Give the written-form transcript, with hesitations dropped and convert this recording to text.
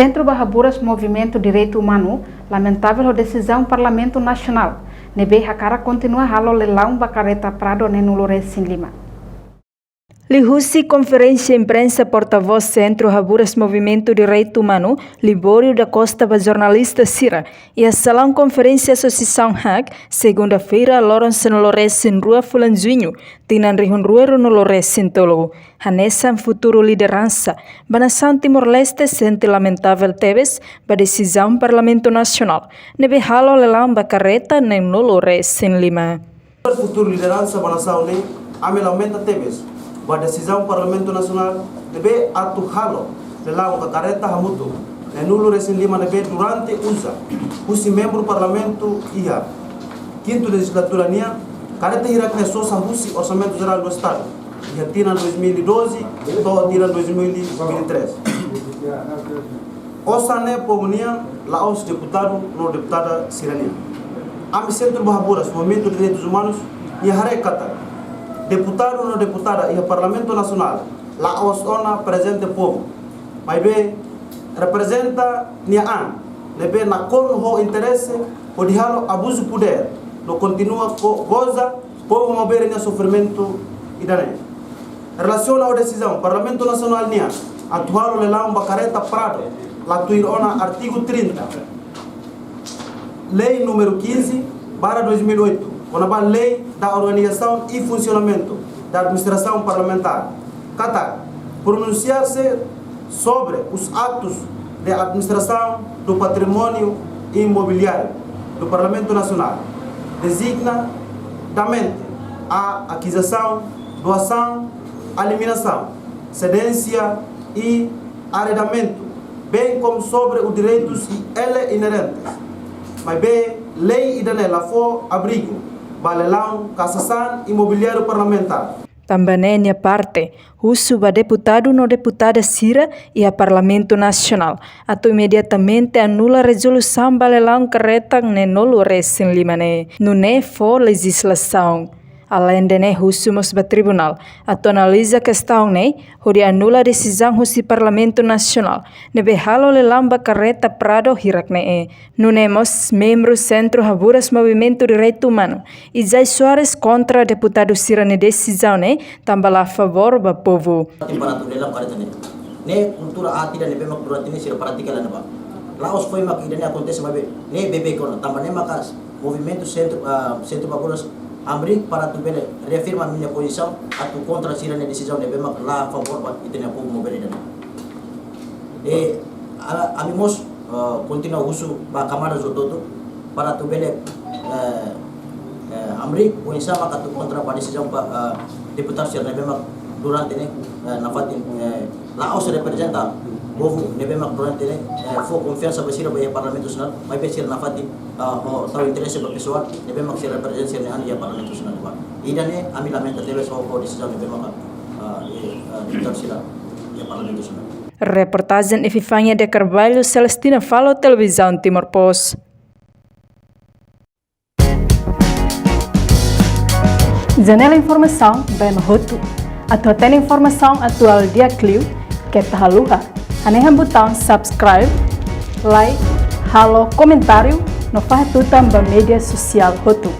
Centro Bahaburas Movimento Direito Humano lamentável a decisão Parlamento Nacional. Nebe Hakara continua halo leilão Bacareta Prado no Lourenço Lima. Lihusi Conferência Imprensa Porta-Voz Centro Bahaburas Movimento Direito Humano, Libório da Costa para jornalista Sira, e a Salão Conferência Associação Hack, segunda-feira, Lourenço no Lourenço Rua Fulanzinho, Tinan Rihun Ruero no Lourenço Tolo. Hanessa futuro liderança, Banação Timor-Leste sente lamentável teves, ba decisão Parlamento Nacional, nebe halo leilão Bacareta no Lourenço Lima. Futuro liderança Banação nem, aumenta teves. A decisão Parlamento Nacional deve atuá-lo leilão Bacareta Hamuto nulo recém Lima deve durante usa membro Parlamento ia quinto legislatura nia careta hirak ne sosa husi orçamento geral do Estado ia tira 2012 to tira 2013 osane pomunia laos deputado no deputada Sirania ami Centro Bahaburas Movimento de Direitos Humanos ia harekata deputado no deputada e o Parlamento Nacional lá os ona presente povo mas bem representa nia an lebe na con ho interesse o dialo abuso poder no continua goza povo mover nia sofrimento idane relaciona a decisão Parlamento Nacional nia atual leilão Bacareta Prado lá tuir ona artigo 30 lei número 15/2008 a lei da organização e funcionamento da administração parlamentar. Kata, pronunciar-se sobre os atos de administração do patrimônio imobiliário do Parlamento Nacional. Designa a aquisição, doação, eliminação, cedência e arrendamento, bem como sobre os direitos ele inerentes. Mas bem, lei e danela for abrigo. Balelão, cassação imobiliário parlamentar. Também a parte, uso o deputado no deputada Sira e a Parlamento Nacional, ato imediatamente anula a resolução balelão carreta no Lourenço Lima, não é for legislação. Além de rusumos ba tribunal, ato analisa a questão onde anula a decisão do Parlamento Nacional, nebe halo leilão Bacareta Prado hirak Nunemos membros Centro Bahaburas Movimento Direito Humano, Isai Soares contra deputado Sira ne decisão também a favor do povo. Ne kultura ati dan nebe mak durante ne sira pratika lan ba. Laos foi mak idane acontece mabe ne bebe kono também makas movimento Centro Bahaburas Amri para tu bele reafirma minha posição atu contra a decisão de bema lá a favor para itena povo mover e amimos continua uso ba Câmara Zototo para tu bele Amri posição maka tu contra a decisão para deputado sirene bema durante na fatin lá os representa povo ne bema durante for confiança basira ba Parlamento Nacional mas basira na fatin tahu interesse ba pessoal ne bema sira representa ne Parlamento Nacional ba idane ami lamenta teve só por decisão ne bema deputado sira Parlamento Nacional. Reportagem Epifânia de Carvalho, Celestina Falo, Televisão Timor-Post. Janela Informação, bem roto. Atau tem informação atual dia Clio, que tá haluha. Anehan botão subscribe, like, halo, comentário, no faz tudo também mídia social roto.